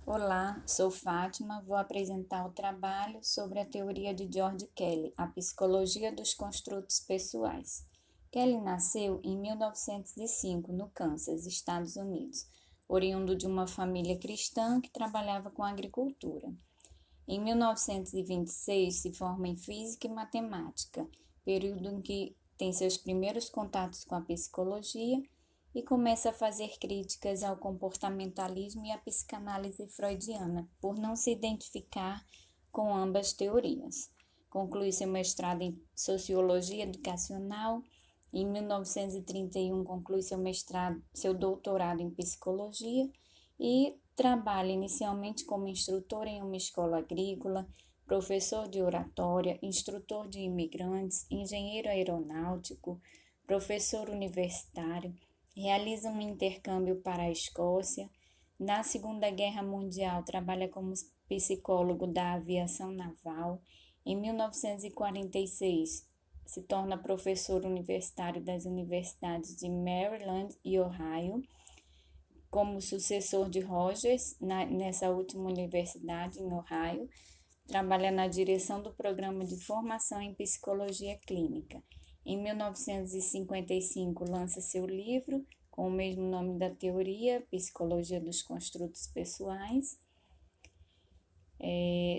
Olá, sou Fátima. Vou apresentar o trabalho sobre a teoria de George Kelly, a psicologia dos construtos pessoais. Kelly nasceu em 1905, no Kansas, Estados Unidos, oriundo de uma família cristã que trabalhava com agricultura. Em 1926, se forma em Física e Matemática, período em que tem seus primeiros contatos com a psicologia e começa a fazer críticas ao comportamentalismo e à psicanálise freudiana, por não se identificar com ambas teorias. Conclui seu mestrado em Sociologia Educacional. Em 1931, conclui seu doutorado em Psicologia e trabalha inicialmente como instrutor em uma escola agrícola, professor de oratória, instrutor de imigrantes, engenheiro aeronáutico, professor universitário. Realiza um intercâmbio para a Escócia. Na Segunda Guerra Mundial, trabalha como psicólogo da aviação naval. Em 1946, se torna professor universitário das universidades de Maryland e Ohio, como sucessor de Rogers nessa última universidade em Ohio. Trabalha na direção do programa de formação em psicologia clínica. Em 1955, lança seu livro com o mesmo nome da teoria, Psicologia dos Construtos Pessoais.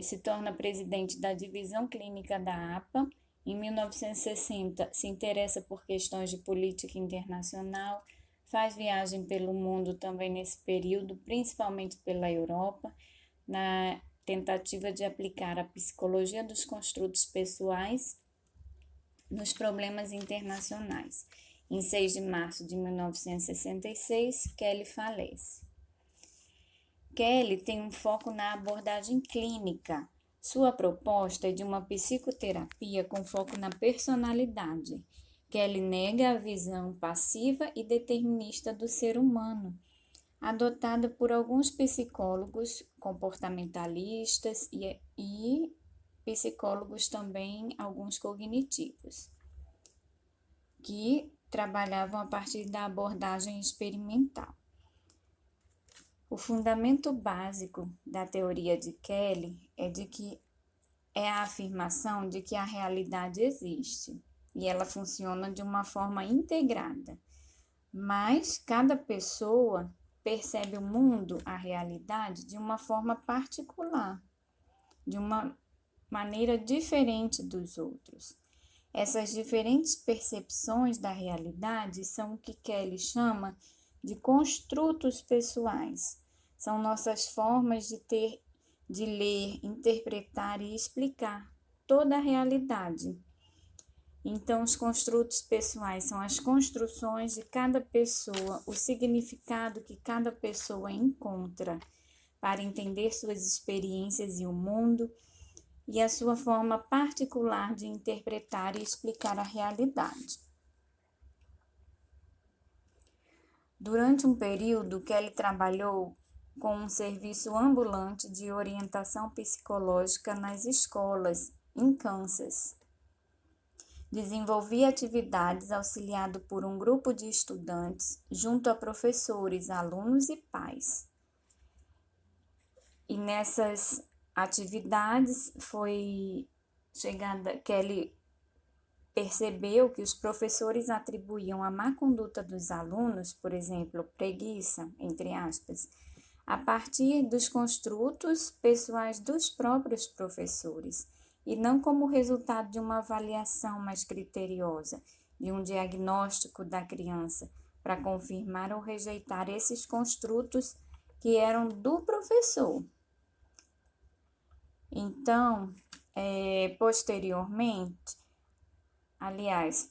Se torna presidente da divisão clínica da APA. Em 1960, se interessa por questões de política internacional, faz viagem pelo mundo também nesse período, principalmente pela Europa, na tentativa de aplicar a psicologia dos construtos pessoais nos problemas internacionais. Em 6 de março de 1966, Kelly falece. Kelly tem um foco na abordagem clínica. Sua proposta é de uma psicoterapia com foco na personalidade. Kelly nega a visão passiva e determinista do ser humano, adotada por alguns psicólogos comportamentalistas e psicólogos também, alguns cognitivos, que trabalhavam a partir da abordagem experimental. O fundamento básico da teoria de Kelly é a afirmação de que a realidade existe e ela funciona de uma forma integrada, mas cada pessoa percebe o mundo, a realidade, de uma forma particular, de uma maneira diferente dos outros. Essas diferentes percepções da realidade são o que Kelly chama de construtos pessoais. São nossas formas de ler, interpretar e explicar toda a realidade. Então, os construtos pessoais são as construções de cada pessoa, o significado que cada pessoa encontra para entender suas experiências e o mundo, e a sua forma particular de interpretar e explicar a realidade. Durante um período, Kelly trabalhou com um serviço ambulante de orientação psicológica nas escolas, em Kansas. Desenvolvia atividades auxiliado por um grupo de estudantes, junto a professores, alunos e pais. E nessas atividades Kelly percebeu que os professores atribuíam a má conduta dos alunos, por exemplo, preguiça, entre aspas, a partir dos construtos pessoais dos próprios professores, e não como resultado de uma avaliação mais criteriosa, de um diagnóstico da criança, para confirmar ou rejeitar esses construtos que eram do professor. Então, posteriormente,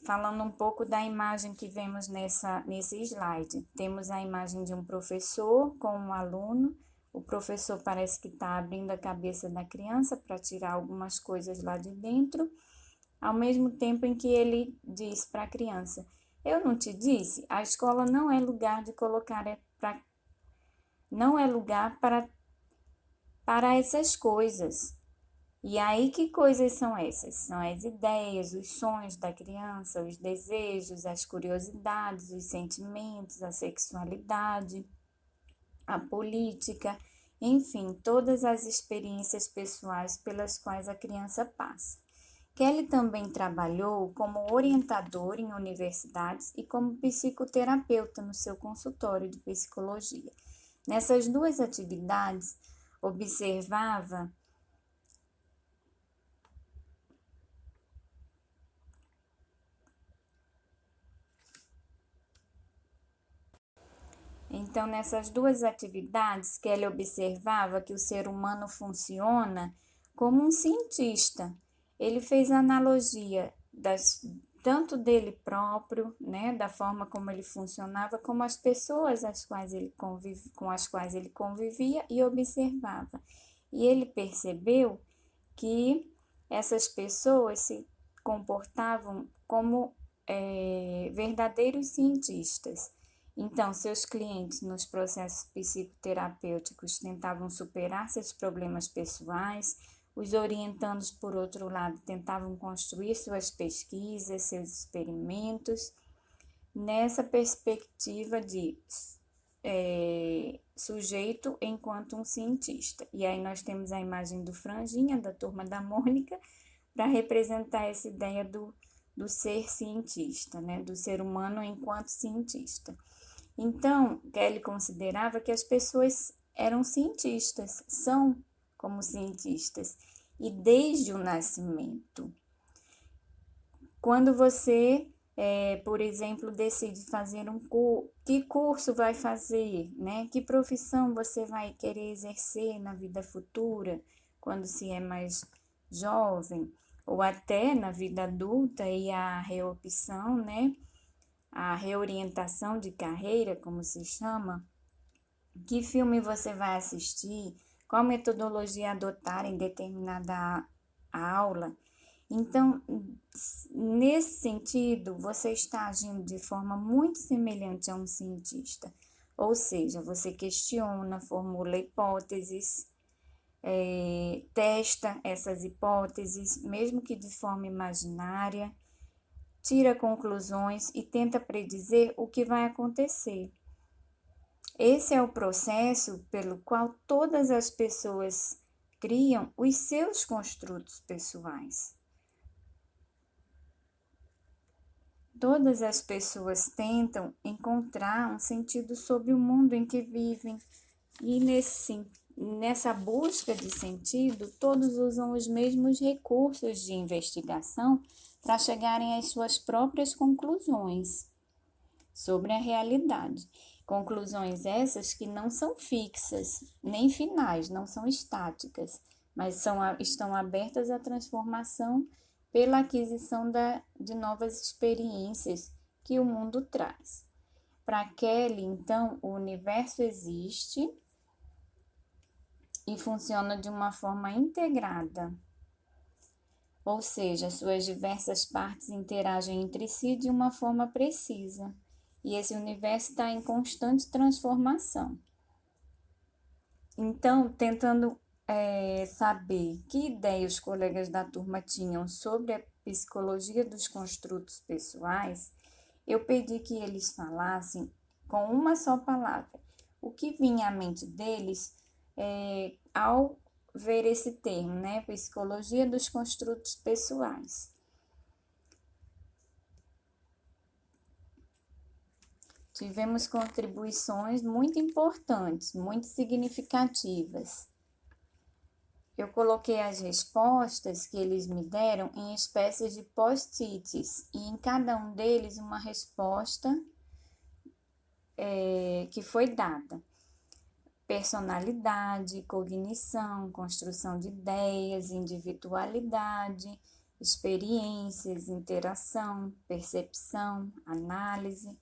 falando um pouco da imagem que vemos nesse slide, temos a imagem de um professor com um aluno. O professor parece que está abrindo a cabeça da criança para tirar algumas coisas lá de dentro, ao mesmo tempo em que ele diz para a criança: eu não te disse, a escola não é lugar de não é lugar para essas coisas. E aí, que coisas são essas? São as ideias, os sonhos da criança, os desejos, as curiosidades, os sentimentos, a sexualidade, a política, enfim, todas as experiências pessoais pelas quais a criança passa. Kelly também trabalhou como orientador em universidades e como psicoterapeuta no seu consultório de psicologia. Nessas duas atividades, observava Então, nessas duas atividades, Kelly observava que o ser humano funciona como um cientista. Ele fez analogia tanto dele próprio, né, da forma como ele funcionava, como as pessoas com as quais ele convivia e observava. E ele percebeu que essas pessoas se comportavam como verdadeiros cientistas. Então, seus clientes nos processos psicoterapêuticos tentavam superar seus problemas pessoais, os orientandos, por outro lado, tentavam construir suas pesquisas, seus experimentos, nessa perspectiva de sujeito enquanto um cientista. E aí nós temos a imagem do Franjinha, da Turma da Mônica, para representar essa ideia do ser cientista, né? Do ser humano enquanto cientista. Então, Kelly considerava que as pessoas eram cientistas, são como cientistas, e desde o nascimento. Quando você, por exemplo, decide fazer que curso vai fazer, né? Que profissão você vai querer exercer na vida futura, quando se é mais jovem, ou até na vida adulta e a reopção, né? A reorientação de carreira, como se chama, que filme você vai assistir, qual metodologia adotar em determinada aula. Então, nesse sentido, você está agindo de forma muito semelhante a um cientista, ou seja, você questiona, formula hipóteses, testa essas hipóteses, mesmo que de forma imaginária, tira conclusões e tenta predizer o que vai acontecer. Esse é o processo pelo qual todas as pessoas criam os seus construtos pessoais. Todas as pessoas tentam encontrar um sentido sobre o mundo em que vivem, e nessa busca de sentido, todos usam os mesmos recursos de investigação para chegarem às suas próprias conclusões sobre a realidade. Conclusões essas que não são fixas, nem finais, não são estáticas, mas estão abertas à transformação pela aquisição de novas experiências que o mundo traz. Para Kelly, então, o universo existe e funciona de uma forma integrada, ou seja, suas diversas partes interagem entre si de uma forma precisa, e esse universo está em constante transformação. Então, tentando saber que ideia os colegas da turma tinham sobre a psicologia dos construtos pessoais, eu pedi que eles falassem com uma só palavra o que vinha à mente deles ao ver esse termo, né? Psicologia dos construtos pessoais. Tivemos contribuições muito importantes, muito significativas. Eu coloquei as respostas que eles me deram em espécies de post-its e em cada um deles uma resposta que foi dada. Personalidade, cognição, construção de ideias, individualidade, experiências, interação, percepção, análise.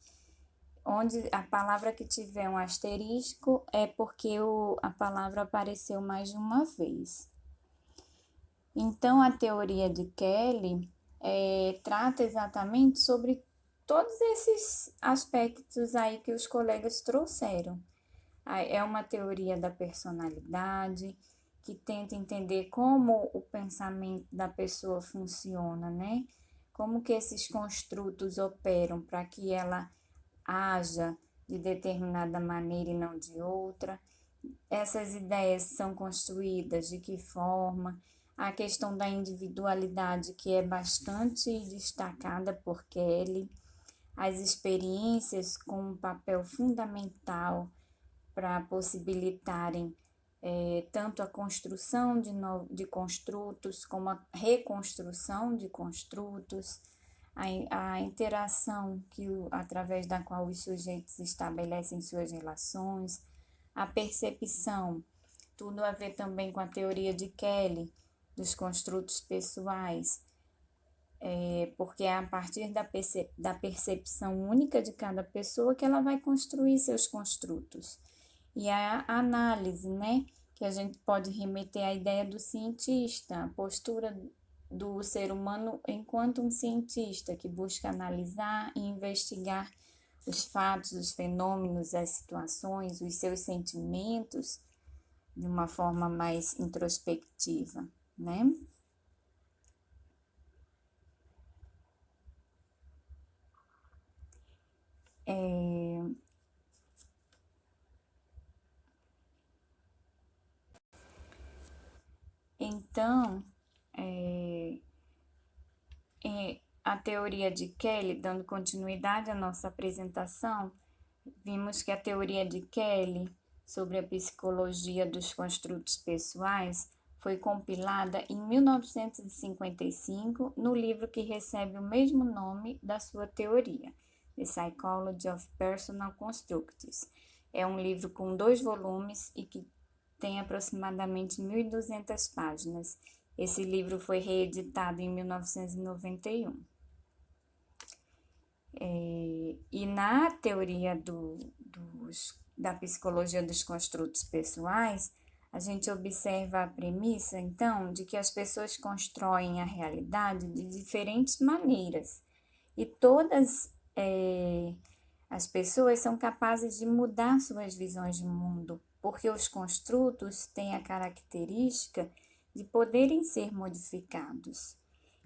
Onde a palavra que tiver um asterisco é porque a palavra apareceu mais de uma vez. Então, a teoria de Kelly trata exatamente sobre todos esses aspectos aí que os colegas trouxeram. É uma teoria da personalidade, que tenta entender como o pensamento da pessoa funciona, né? Como que esses construtos operam para que ela haja de determinada maneira e não de outra. essas ideias são construídas, de que forma, a questão da individualidade, que é bastante destacada por Kelly, as experiências com um papel fundamental para possibilitarem tanto a construção de construtos, como a reconstrução de construtos, a interação através da qual os sujeitos estabelecem suas relações, a percepção, tudo a ver também com a teoria de Kelly, dos construtos pessoais, porque é a partir da percepção única de cada pessoa que ela vai construir seus construtos. E a análise, né, que a gente pode remeter à ideia do cientista, a postura do ser humano enquanto um cientista que busca analisar e investigar os fatos, os fenômenos, as situações, os seus sentimentos de uma forma mais introspectiva, né? Então, a teoria de Kelly, dando continuidade à nossa apresentação, vimos que a teoria de Kelly sobre a psicologia dos construtos pessoais foi compilada em 1955 no livro que recebe o mesmo nome da sua teoria, The Psychology of Personal Constructs. É um livro com 2 volumes e que tem aproximadamente 1.200 páginas. Esse livro foi reeditado em 1991. E na teoria da psicologia dos construtos pessoais, a gente observa a premissa, então, de que as pessoas constroem a realidade de diferentes maneiras. E todas as pessoas são capazes de mudar suas visões de mundo, porque os construtos têm a característica de poderem ser modificados.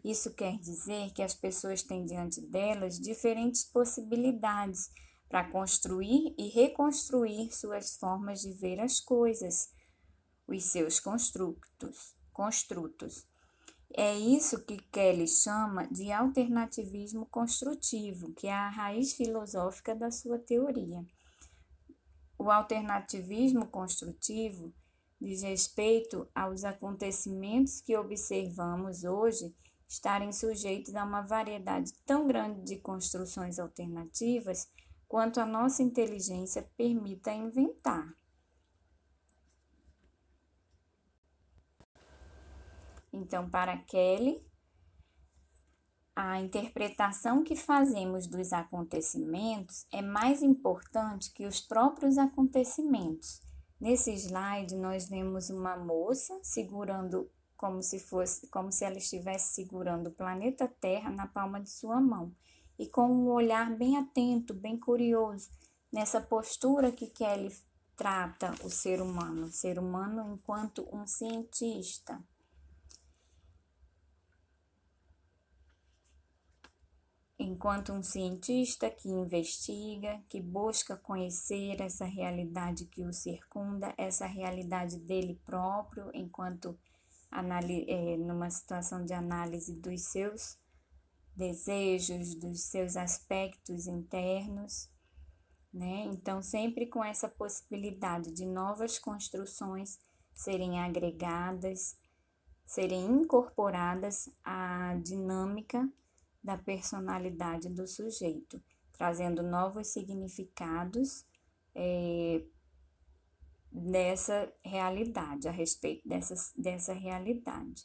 Isso quer dizer que as pessoas têm diante delas diferentes possibilidades para construir e reconstruir suas formas de ver as coisas, os seus construtos. É isso que Kelly chama de alternativismo construtivo, que é a raiz filosófica da sua teoria. O alternativismo construtivo diz respeito aos acontecimentos que observamos hoje estarem sujeitos a uma variedade tão grande de construções alternativas quanto a nossa inteligência permita inventar. Então, para Kelly, a interpretação que fazemos dos acontecimentos é mais importante que os próprios acontecimentos. Nesse slide, nós vemos uma moça segurando como se ela estivesse segurando o planeta Terra na palma de sua mão e com um olhar bem atento, bem curioso, nessa postura que Kelly trata o ser humano enquanto um cientista. Enquanto um cientista que investiga, que busca conhecer essa realidade que o circunda, essa realidade dele próprio, enquanto numa situação de análise dos seus desejos, dos seus aspectos internos, né? Então, sempre com essa possibilidade de novas construções serem agregadas, serem incorporadas à dinâmica da personalidade do sujeito, trazendo novos significados dessa realidade, a respeito dessa realidade.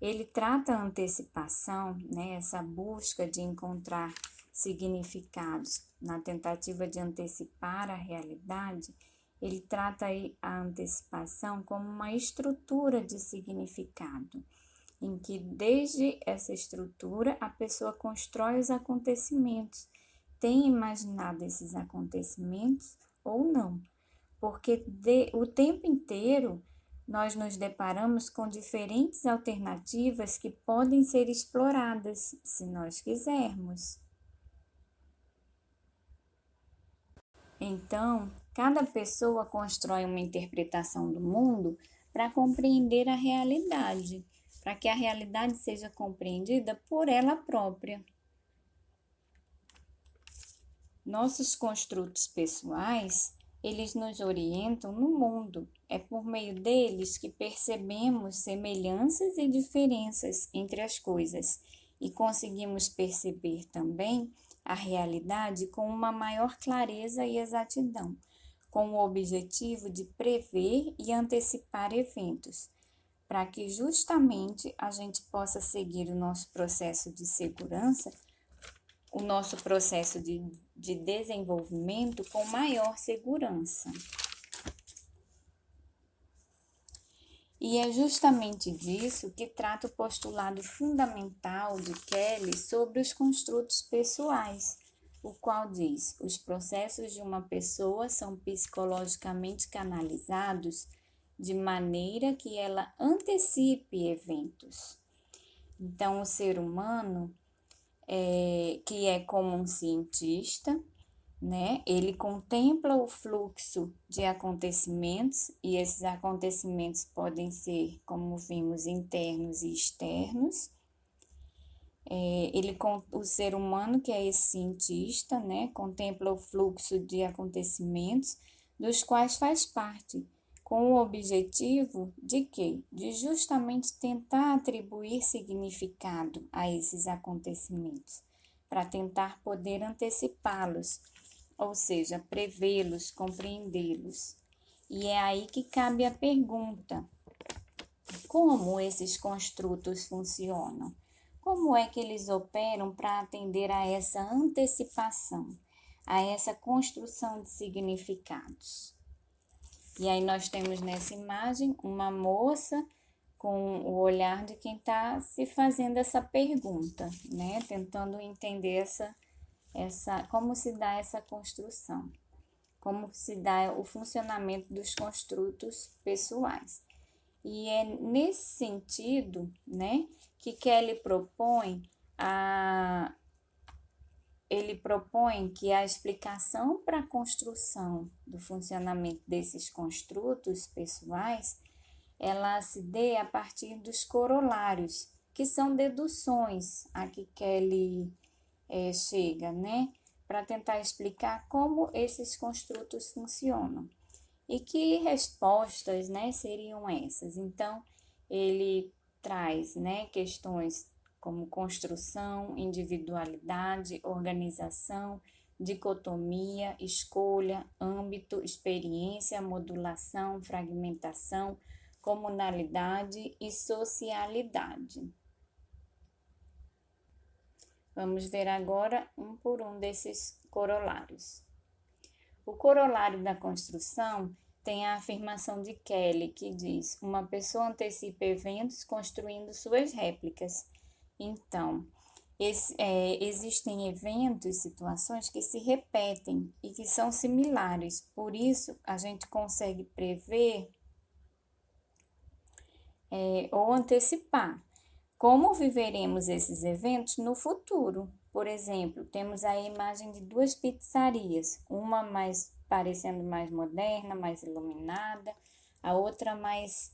Ele trata a antecipação, né, essa busca de encontrar significados na tentativa de antecipar a realidade, ele trata a antecipação como uma estrutura de significado, em que desde essa estrutura a pessoa constrói os acontecimentos, tem imaginado esses acontecimentos ou não, porque o tempo inteiro nós nos deparamos com diferentes alternativas que podem ser exploradas, se nós quisermos. Então, Cada pessoa constrói uma interpretação do mundo para compreender a realidade, para que a realidade seja compreendida por ela própria. Nossos construtos pessoais, eles nos orientam no mundo. É por meio deles que percebemos semelhanças e diferenças entre as coisas e conseguimos perceber também a realidade com uma maior clareza e exatidão, com o objetivo de prever e antecipar eventos, para que justamente a gente possa seguir o nosso processo de segurança, o nosso processo de desenvolvimento com maior segurança. E é justamente disso que trata o postulado fundamental de Kelly sobre os construtos pessoais, o qual diz: os processos de uma pessoa são psicologicamente canalizados de maneira que ela antecipe eventos. Então, o ser humano, que é como um cientista, né? Ele contempla o fluxo de acontecimentos, e esses acontecimentos podem ser, como vimos, internos e externos. O ser humano, que é esse cientista, né? Contempla o fluxo de acontecimentos, dos quais faz parte, com o objetivo de quê? De justamente tentar atribuir significado a esses acontecimentos, para tentar poder antecipá-los, ou seja, prevê-los, compreendê-los. E é aí que cabe a pergunta: como esses construtos funcionam? Como é que eles operam para atender a essa antecipação, a essa construção de significados? E aí nós temos nessa imagem uma moça com o olhar de quem está se fazendo essa pergunta, né? Tentando entender como se dá essa construção, como se dá o funcionamento dos construtos pessoais. E é nesse sentido, né, que Kelly propõe que a explicação para a construção do funcionamento desses construtos pessoais, ela se dê a partir dos corolários, que são deduções a que Kelly chega, né, para tentar explicar como esses construtos funcionam. E que respostas, né, seriam essas? Então, ele traz, né, questões como construção, individualidade, organização, dicotomia, escolha, âmbito, experiência, modulação, fragmentação, comunalidade e socialidade. Vamos ver agora um por um desses corolários. O corolário da construção tem a afirmação de Kelly, que diz: uma pessoa antecipa eventos construindo suas réplicas. Então, existem eventos, situações que se repetem e que são similares. Por isso, a gente consegue prever ou antecipar como viveremos esses eventos no futuro. Por exemplo, temos a imagem de duas pizzarias, uma parecendo mais moderna, mais iluminada, a outra mais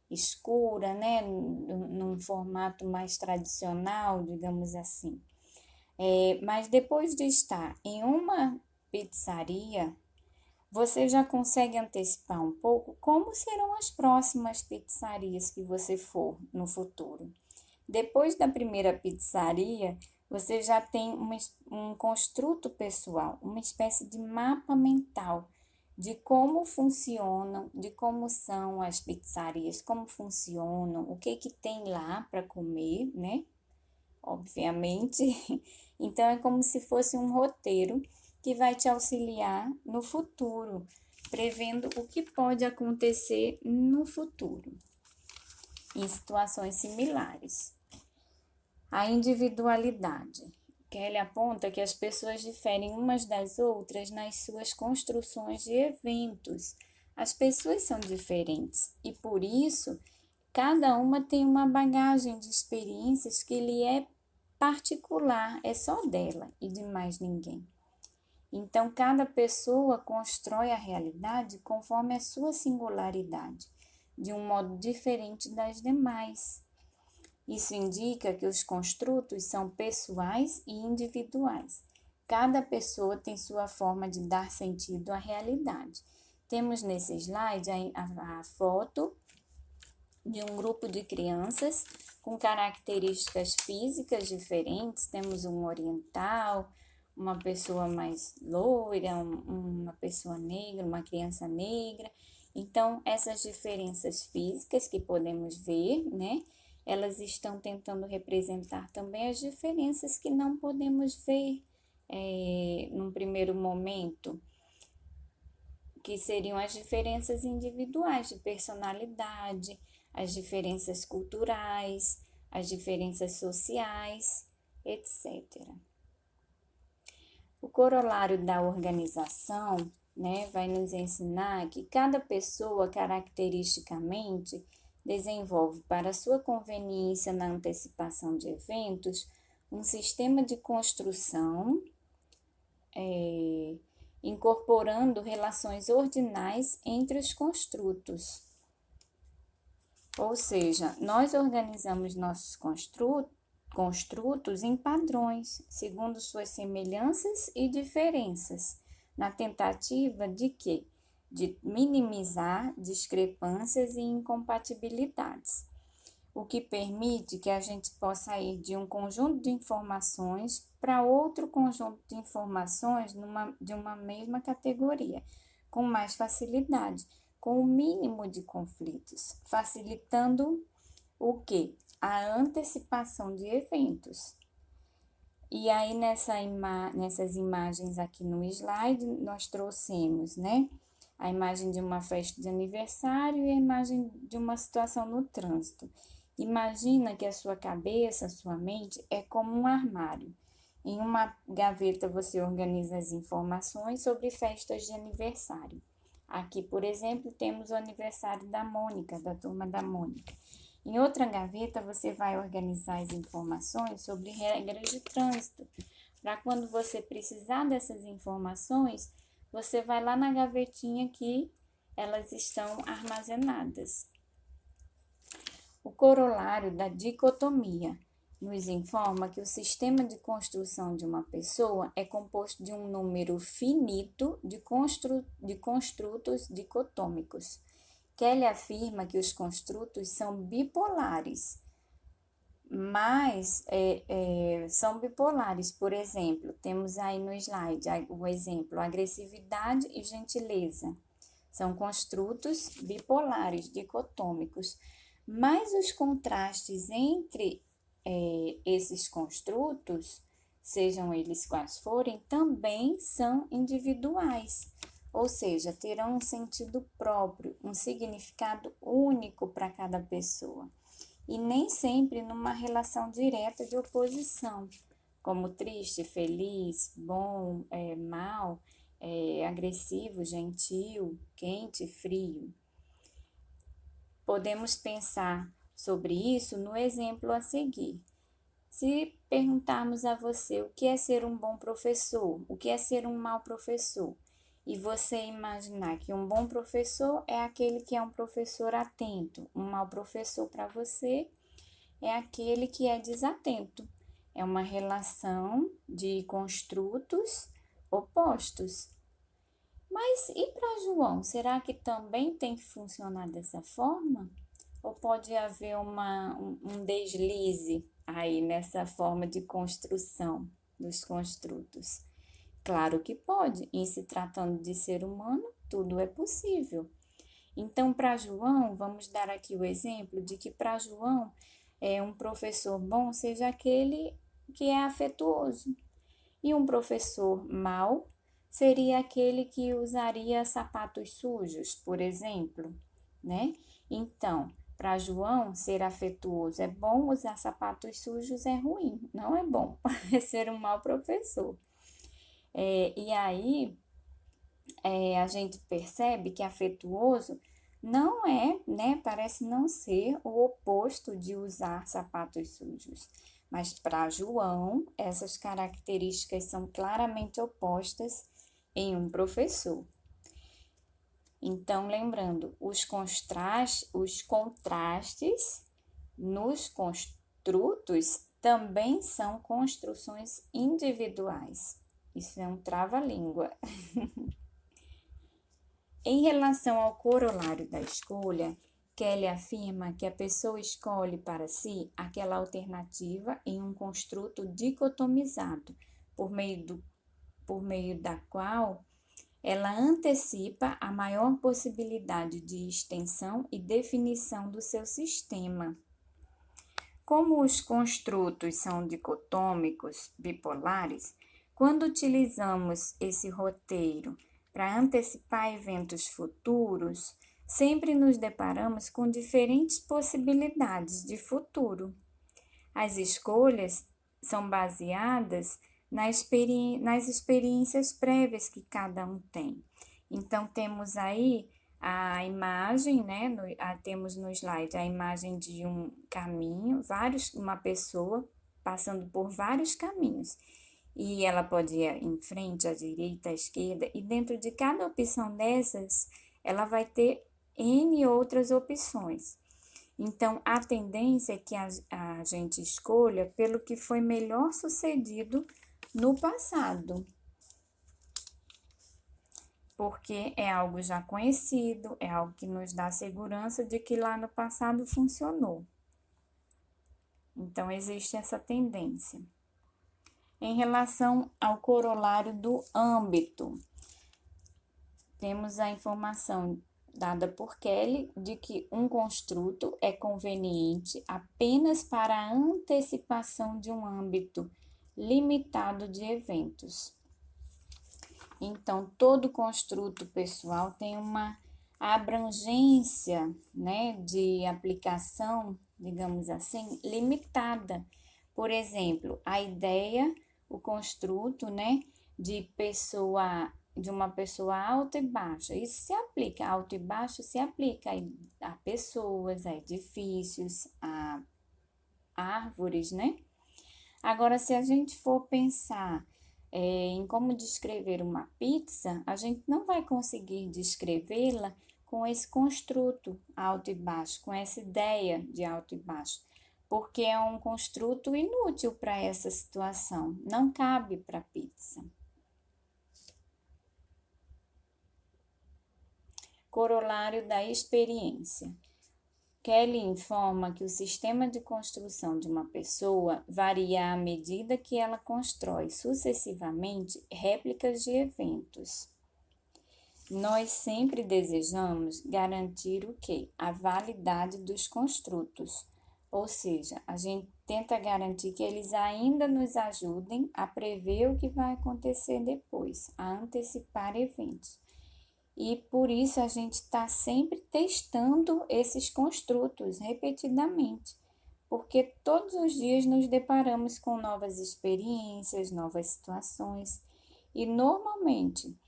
escura, né, num formato mais tradicional, digamos assim. Mas depois de estar em uma pizzaria, você já consegue antecipar um pouco como serão as próximas pizzarias que você for no futuro. Depois da primeira pizzaria, você já tem um construto pessoal, uma espécie de mapa mental de como funcionam, de como são as pizzarias, como funcionam, o que tem lá para comer, né? Obviamente. Então, é como se fosse um roteiro que vai te auxiliar no futuro, prevendo o que pode acontecer no futuro, em situações similares. A individualidade. Kelly aponta que as pessoas diferem umas das outras nas suas construções de eventos. As pessoas são diferentes e, por isso, cada uma tem uma bagagem de experiências que lhe é particular, é só dela e de mais ninguém. Então, cada pessoa constrói a realidade conforme a sua singularidade, de um modo diferente das demais. Isso indica que os construtos são pessoais e individuais. Cada pessoa tem sua forma de dar sentido à realidade. Temos nesse slide a foto de um grupo de crianças com características físicas diferentes. Temos um oriental, uma pessoa mais loira, uma pessoa negra, uma criança negra. Então, essas diferenças físicas que podemos ver, né? Elas estão tentando representar também as diferenças que não podemos ver num primeiro momento, que seriam as diferenças individuais de personalidade, as diferenças culturais, as diferenças sociais, etc. O corolário da organização, né, vai nos ensinar que cada pessoa, caracteristicamente, desenvolve para sua conveniência na antecipação de eventos um sistema de construção, incorporando relações ordinais entre os construtos. Ou seja, nós organizamos nossos construtos em padrões, segundo suas semelhanças e diferenças, na tentativa de quê? De minimizar discrepâncias e incompatibilidades, o que permite que a gente possa ir de um conjunto de informações para outro conjunto de informações de uma mesma categoria, com mais facilidade, com o mínimo de conflitos, facilitando o quê? A antecipação de eventos. E aí, nessas imagens aqui no slide, nós trouxemos, né? A imagem de uma festa de aniversário e a imagem de uma situação no trânsito. Imagina que a sua cabeça, a sua mente, é como um armário. Em uma gaveta você organiza as informações sobre festas de aniversário. Aqui, por exemplo, temos o aniversário da Mônica, da turma da Mônica. Em outra gaveta, você vai organizar as informações sobre regras de trânsito. Para quando você precisar dessas informações, você vai lá na gavetinha que elas estão armazenadas. O corolário da dicotomia nos informa que o sistema de construção de uma pessoa é composto de um número finito de construtos dicotômicos. Kelly afirma que os construtos são bipolares, mas são bipolares. Por exemplo, temos aí no slide o exemplo, agressividade e gentileza. São construtos bipolares, dicotômicos, mas os contrastes entre esses construtos, sejam eles quais forem, também são individuais, ou seja, terão um sentido próprio, um significado único para cada pessoa, e nem sempre numa relação direta de oposição, como triste, feliz, bom, mal, agressivo, gentil, quente, frio. Podemos pensar sobre isso no exemplo a seguir. Se perguntarmos a você o que é ser um bom professor, o que é ser um mau professor, e você imaginar que um bom professor é aquele que é um professor atento, um mau professor para você é aquele que é desatento. É uma relação de construtos opostos. Mas e para João, será que também tem que funcionar dessa forma? Ou pode haver um deslize aí nessa forma de construção dos construtos? Claro que pode, em se tratando de ser humano, tudo é possível. Então, para João, vamos dar aqui o exemplo de que para João, um professor bom seja aquele que é afetuoso. E um professor mau seria aquele que usaria sapatos sujos, por exemplo, né? Então, para João, ser afetuoso é bom, usar sapatos sujos é ruim, não é bom, é ser um mau professor. E aí, a gente percebe que afetuoso não é, né? Parece não ser o oposto de usar sapatos sujos. Mas para João, essas características são claramente opostas em um professor. Então, lembrando, os contrastes nos construtos também são construções individuais. Isso é um trava-língua. Em relação ao corolário da escolha, Kelly afirma que a pessoa escolhe para si aquela alternativa em um construto dicotomizado, por meio da qual ela antecipa a maior possibilidade de extensão e definição do seu sistema. Como os construtos são dicotômicos, bipolares, quando utilizamos esse roteiro para antecipar eventos futuros, sempre nos deparamos com diferentes possibilidades de futuro. As escolhas são baseadas nas experiências prévias que cada um tem. Então, temos aí a imagem, né? Temos no slide a imagem de um caminho, uma pessoa passando por vários caminhos. E ela pode ir em frente, à direita, à esquerda, e dentro de cada opção dessas, ela vai ter N outras opções. Então, a tendência é que a gente escolha pelo que foi melhor sucedido no passado, porque é algo já conhecido, é algo que nos dá segurança de que lá no passado funcionou. Então, existe essa tendência. Em relação ao corolário do âmbito, temos a informação dada por Kelly de que um construto é conveniente apenas para a antecipação de um âmbito limitado de eventos. Então, todo construto pessoal tem uma abrangência, né, de aplicação, digamos assim, limitada. Por exemplo, a ideia, o construto, né, de uma pessoa alta e baixa. Isso se aplica, alto e baixo se aplica a pessoas, a edifícios, a árvores, né? Agora, se a gente for pensar em como descrever uma pizza, a gente não vai conseguir descrevê-la com esse construto alto e baixo, com essa ideia de alto e baixo, porque é um construto inútil para essa situação, não cabe para a pizza. Corolário da experiência. Kelly informa que o sistema de construção de uma pessoa varia à medida que ela constrói sucessivamente réplicas de eventos. Nós sempre desejamos garantir o quê? A validade dos construtos, ou seja, a gente tenta garantir que eles ainda nos ajudem a prever o que vai acontecer depois, a antecipar eventos. E por isso a gente está sempre testando esses construtos repetidamente, porque todos os dias nos deparamos com novas experiências, novas situações, e normalmente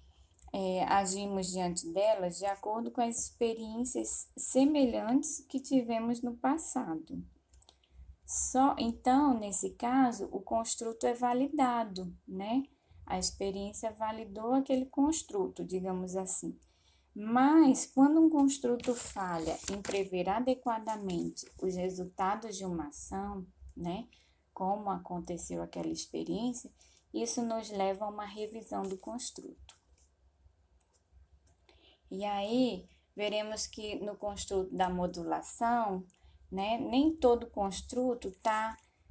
agimos diante delas de acordo com as experiências semelhantes que tivemos no passado. Então, nesse caso, o construto é validado, né? A experiência validou aquele construto, digamos assim. Mas, quando um construto falha em prever adequadamente os resultados de uma ação, né, como aconteceu aquela experiência, isso nos leva a uma revisão do construto. E aí, veremos que no construto da modulação, né, nem todo construto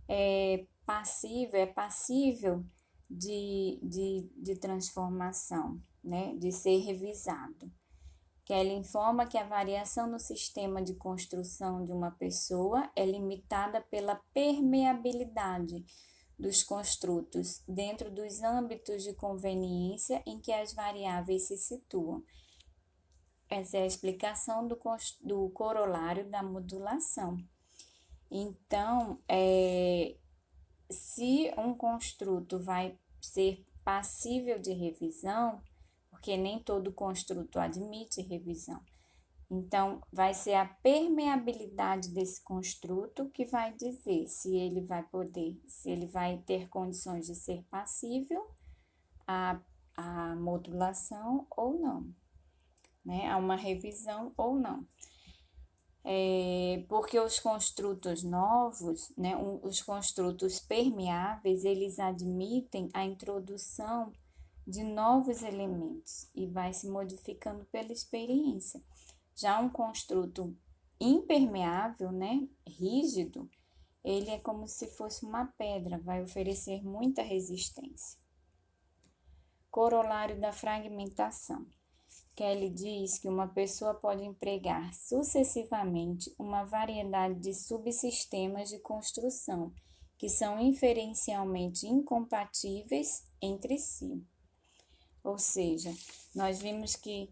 é passível de transformação, né, de ser revisado. Kelly informa que a variação no sistema de construção de uma pessoa é limitada pela permeabilidade dos construtos dentro dos âmbitos de conveniência em que as variáveis se situam. Essa é a explicação do corolário da modulação. Então, se um construto vai ser passível de revisão, porque nem todo construto admite revisão. Então, vai ser a permeabilidade desse construto que vai dizer se ele vai ter condições de ser passível a modulação ou não, né? A uma revisão ou não. Porque os construtos novos, né, os construtos permeáveis, eles admitem a introdução de novos elementos e vai se modificando pela experiência. Já um construto impermeável, né, rígido, ele é como se fosse uma pedra, vai oferecer muita resistência. Corolário da fragmentação. Kelly diz que uma pessoa pode empregar sucessivamente uma variedade de subsistemas de construção que são inferencialmente incompatíveis entre si. Ou seja, nós vimos que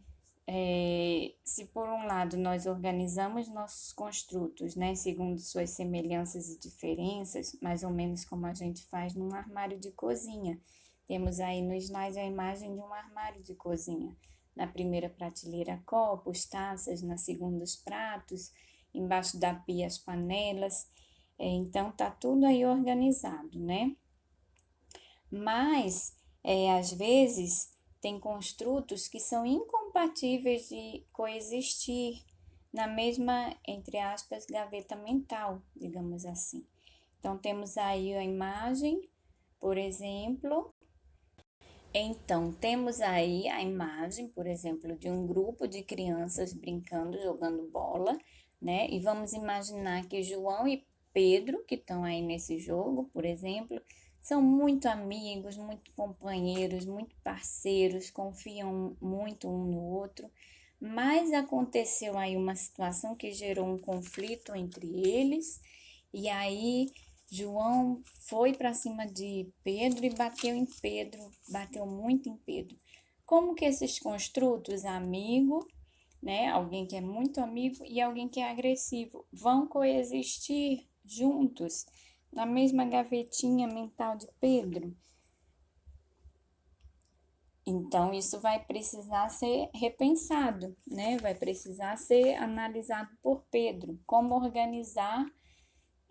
se por um lado nós organizamos nossos construtos, né, segundo suas semelhanças e diferenças, mais ou menos como a gente faz num armário de cozinha. Temos aí no slide a imagem de um armário de cozinha. Na primeira prateleira, copos, taças, na segunda, os pratos, embaixo da pia, as panelas. Então, tá tudo aí organizado, né? Mas, às vezes, tem construtos que são incompatíveis de coexistir na mesma, entre aspas, gaveta mental, digamos assim. Então, temos aí a imagem, por exemplo. Então, temos aí a imagem, por exemplo, de um grupo de crianças brincando, jogando bola, né? E vamos imaginar que João e Pedro, que estão aí nesse jogo, por exemplo, são muito amigos, muito companheiros, muito parceiros, confiam muito um no outro, mas aconteceu aí uma situação que gerou um conflito entre eles, e aí João foi para cima de Pedro e bateu em Pedro, bateu muito em Pedro. Como que esses construtos, amigo, né, alguém que é muito amigo e alguém que é agressivo, vão coexistir juntos na mesma gavetinha mental de Pedro? Então, isso vai precisar ser repensado, né? Vai precisar ser analisado por Pedro, como organizar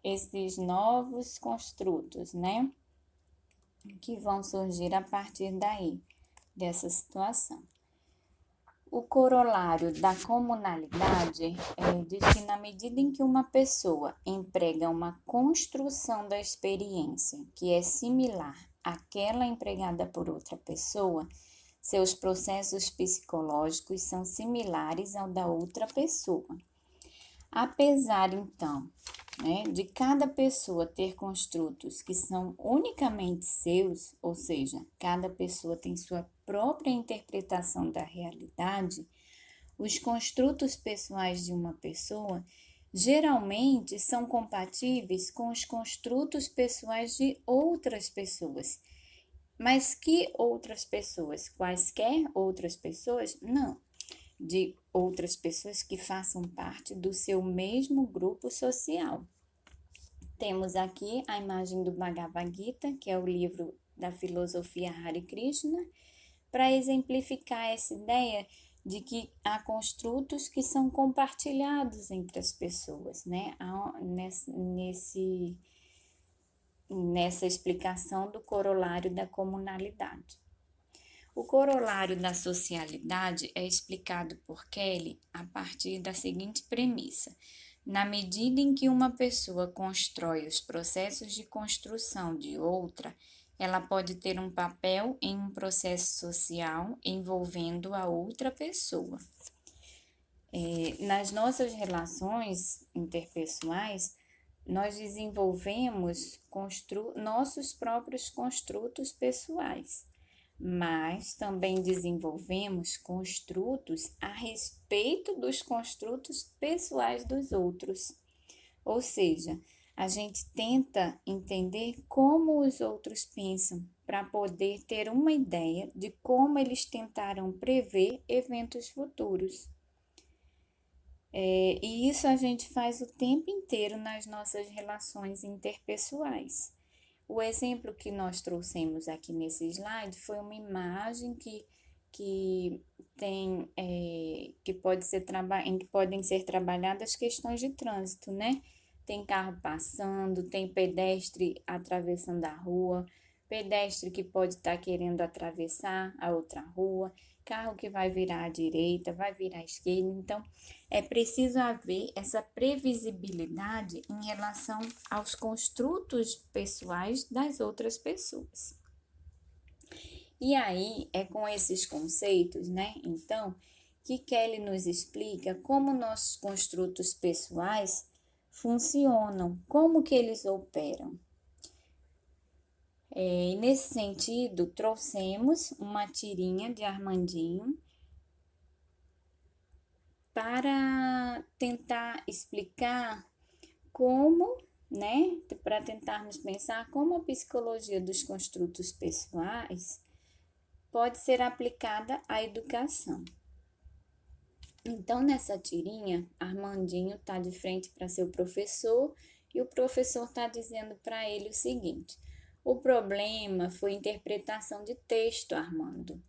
esses novos construtos, né? Que vão surgir a partir daí, dessa situação. O corolário da comunalidade diz que na medida em que uma pessoa emprega uma construção da experiência que é similar àquela empregada por outra pessoa, seus processos psicológicos são similares ao da outra pessoa. Apesar, então, né, de cada pessoa ter construtos que são unicamente seus, ou seja, cada pessoa tem sua própria interpretação da realidade, os construtos pessoais de uma pessoa geralmente são compatíveis com os construtos pessoais de outras pessoas. Mas que outras pessoas? Quaisquer outras pessoas? Não. De outras pessoas que façam parte do seu mesmo grupo social. Temos aqui a imagem do Bhagavad Gita, que é o livro da filosofia Hare Krishna, para exemplificar essa ideia de que há construtos que são compartilhados entre as pessoas, né? Nessa explicação do corolário da comunalidade. O corolário da socialidade é explicado por Kelly a partir da seguinte premissa: na medida em que uma pessoa constrói os processos de construção de outra, ela pode ter um papel em um processo social envolvendo a outra pessoa. Nas nossas relações interpessoais, nós desenvolvemos nossos próprios construtos pessoais, mas também desenvolvemos construtos a respeito dos construtos pessoais dos outros. Ou seja, a gente tenta entender como os outros pensam para poder ter uma ideia de como eles tentaram prever eventos futuros. E isso a gente faz o tempo inteiro nas nossas relações interpessoais. O exemplo que nós trouxemos aqui nesse slide foi uma imagem que tem que em que podem ser trabalhadas questões de trânsito, né? Tem carro passando, tem pedestre atravessando a rua. pedestre que pode estar querendo atravessar a outra rua, carro que vai virar à direita, vai virar à esquerda. Então, é preciso haver essa previsibilidade em relação aos construtos pessoais das outras pessoas. E aí, é com esses conceitos, né? Então, que Kelly nos explica como nossos construtos pessoais funcionam, como que eles operam. E nesse sentido, trouxemos uma tirinha de Armandinho para tentar explicar como, né, para tentarmos pensar como a psicologia dos construtos pessoais pode ser aplicada à educação. Então, nessa tirinha, Armandinho está de frente para seu professor e o professor está dizendo para ele o seguinte: o problema foi interpretação de texto, Armando.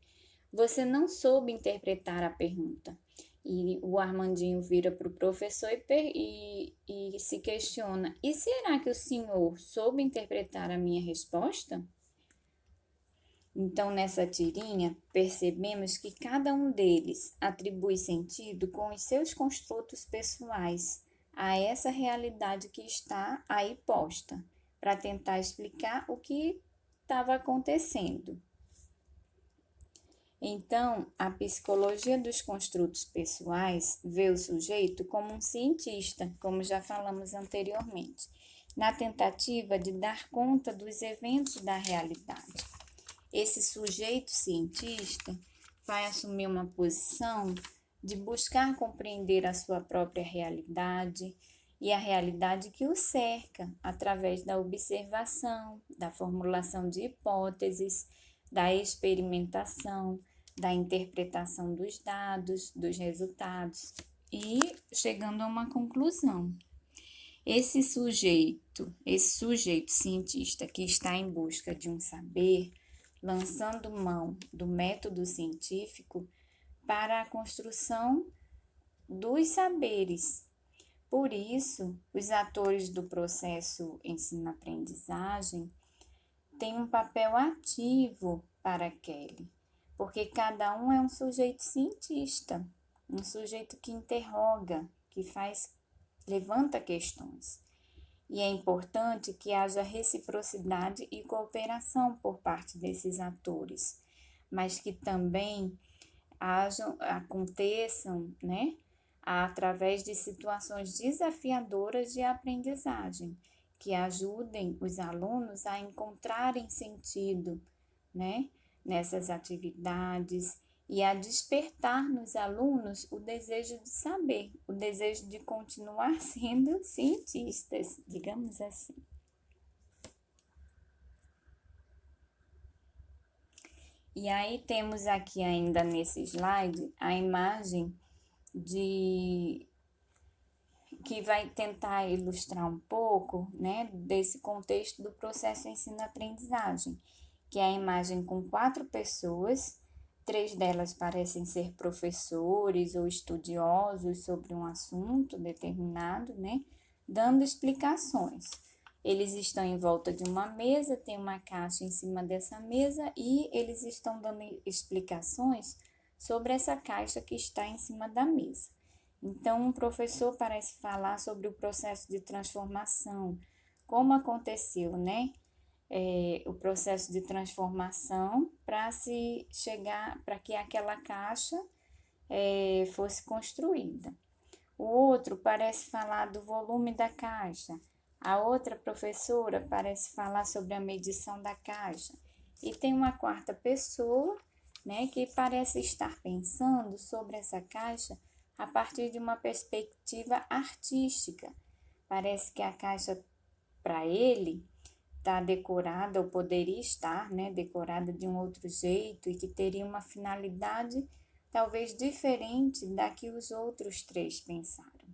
Você não soube interpretar a pergunta. E o Armandinho vira para o professor e se questiona: e será que o senhor soube interpretar a minha resposta? Então, nessa tirinha, percebemos que cada um deles atribui sentido com os seus construtos pessoais a essa realidade que está aí posta, para tentar explicar o que estava acontecendo. Então, a psicologia dos construtos pessoais vê o sujeito como um cientista, como já falamos anteriormente, na tentativa de dar conta dos eventos da realidade. Esse sujeito cientista vai assumir uma posição de buscar compreender a sua própria realidade e a realidade que o cerca através da observação, da formulação de hipóteses, da experimentação, da interpretação dos dados, dos resultados e chegando a uma conclusão. Esse sujeito cientista que está em busca de um saber, lançando mão do método científico para a construção dos saberes. Por isso, os atores do processo ensino-aprendizagem têm um papel ativo para Kelly, porque cada um é um sujeito cientista, um sujeito que interroga, que levanta questões. E é importante que haja reciprocidade e cooperação por parte desses atores, mas que também aconteçam, né, através de situações desafiadoras de aprendizagem, que ajudem os alunos a encontrarem sentido, né, nessas atividades e a despertar nos alunos o desejo de saber, o desejo de continuar sendo cientistas, digamos assim. E aí temos aqui ainda nesse slide a imagem que vai tentar ilustrar um pouco, né, desse contexto do processo ensino-aprendizagem, que é a imagem com 4 pessoas, 3 delas parecem ser professores ou estudiosos sobre um assunto determinado, né, dando explicações. Eles estão em volta de uma mesa, tem uma caixa em cima dessa mesa e eles estão dando explicações sobre essa caixa que está em cima da mesa. Então, um professor parece falar sobre o processo de transformação, como aconteceu, né? O processo de transformação para que aquela caixa fosse construída. O outro parece falar do volume da caixa. A outra professora parece falar sobre a medição da caixa. E tem uma quarta pessoa, né, que parece estar pensando sobre essa caixa a partir de uma perspectiva artística. Parece que a caixa, para ele, está decorada, ou poderia estar, né, decorada de um outro jeito e que teria uma finalidade talvez diferente da que os outros 3 pensaram.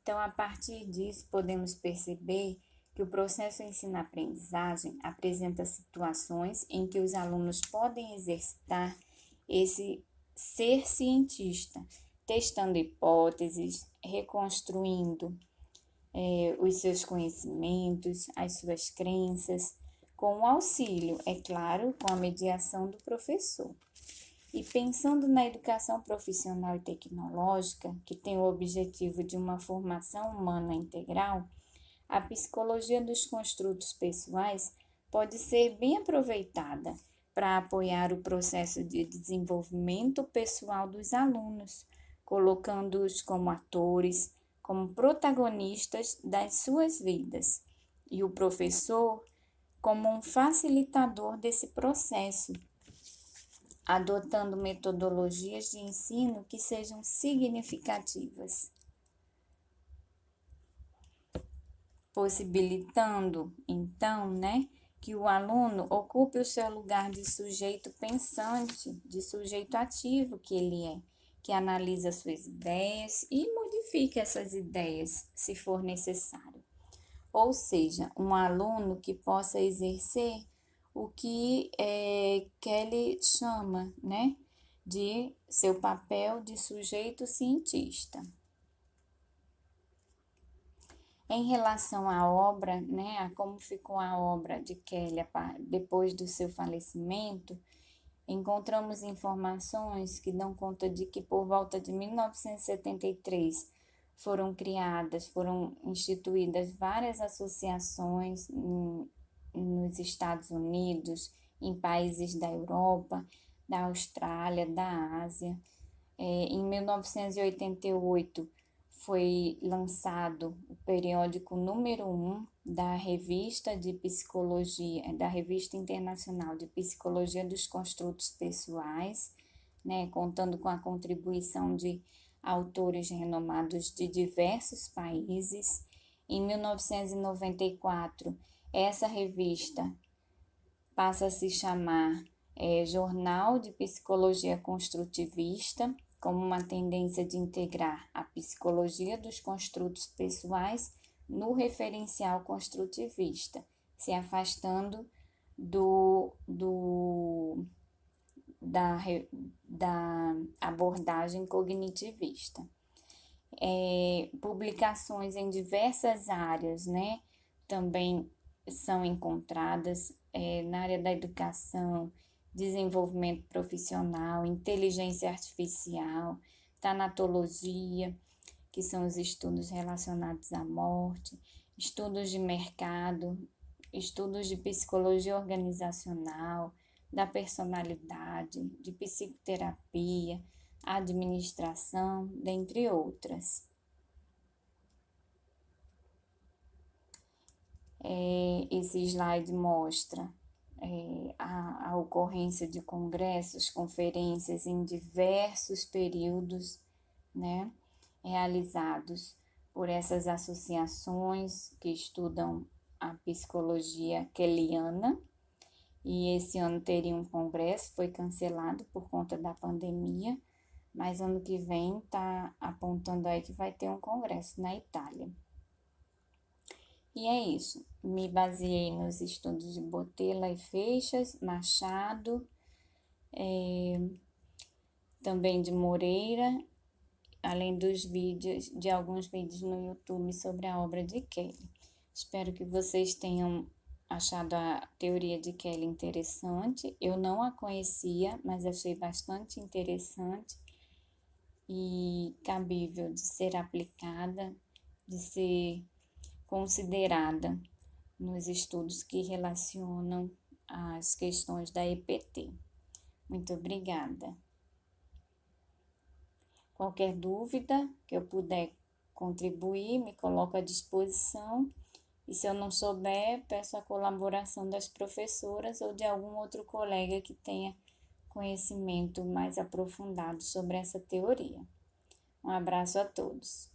Então, a partir disso, podemos perceber que o processo ensino-aprendizagem apresenta situações em que os alunos podem exercitar esse ser cientista, testando hipóteses, reconstruindo os seus conhecimentos, as suas crenças, com o auxílio, é claro, com a mediação do professor. E pensando na educação profissional e tecnológica, que tem o objetivo de uma formação humana integral, a psicologia dos construtos pessoais pode ser bem aproveitada para apoiar o processo de desenvolvimento pessoal dos alunos, colocando-os como atores, como protagonistas das suas vidas, e o professor como um facilitador desse processo, adotando metodologias de ensino que sejam significativas, possibilitando, então, que o aluno ocupe o seu lugar de sujeito pensante, de sujeito ativo que ele é, que analisa suas ideias e modifica essas ideias, se for necessário. Ou seja, um aluno que possa exercer o que Kelly chama, de seu papel de sujeito cientista. Em relação à obra, a como ficou a obra de Kelly depois do seu falecimento, encontramos informações que dão conta de que por volta de 1973 foram instituídas várias associações nos Estados Unidos, em países da Europa, da Austrália, da Ásia. Em 1988 foi lançado o periódico número 1 da Revista de Psicologia, da Revista Internacional de Psicologia dos Construtos Pessoais, contando com a contribuição de autores renomados de diversos países. Em 1994, essa revista passa a se chamar Jornal de Psicologia Construtivista, como uma tendência de integrar a psicologia dos construtos pessoais no referencial construtivista, se afastando da abordagem cognitivista. Publicações em diversas áreas, também são encontradas na área da educação, desenvolvimento profissional, inteligência artificial, tanatologia, que são os estudos relacionados à morte, estudos de mercado, estudos de psicologia organizacional, da personalidade, de psicoterapia, administração, dentre outras. Esse slide mostra a ocorrência de congressos, conferências em diversos períodos, realizados por essas associações que estudam a psicologia kelliana, e esse ano teria um congresso, foi cancelado por conta da pandemia, mas ano que vem está apontando aí que vai ter um congresso na Itália. E é isso, me baseei nos estudos de Botella e Feixas, Machado, também de Moreira, além de alguns vídeos no YouTube sobre a obra de Kelly. Espero que vocês tenham achado a teoria de Kelly interessante. Eu não a conhecia, mas achei bastante interessante e cabível de ser aplicada, de ser considerada nos estudos que relacionam as questões da EPT. Muito obrigada. Qualquer dúvida que eu puder contribuir, me coloco à disposição. E se eu não souber, peço a colaboração das professoras ou de algum outro colega que tenha conhecimento mais aprofundado sobre essa teoria. Um abraço a todos.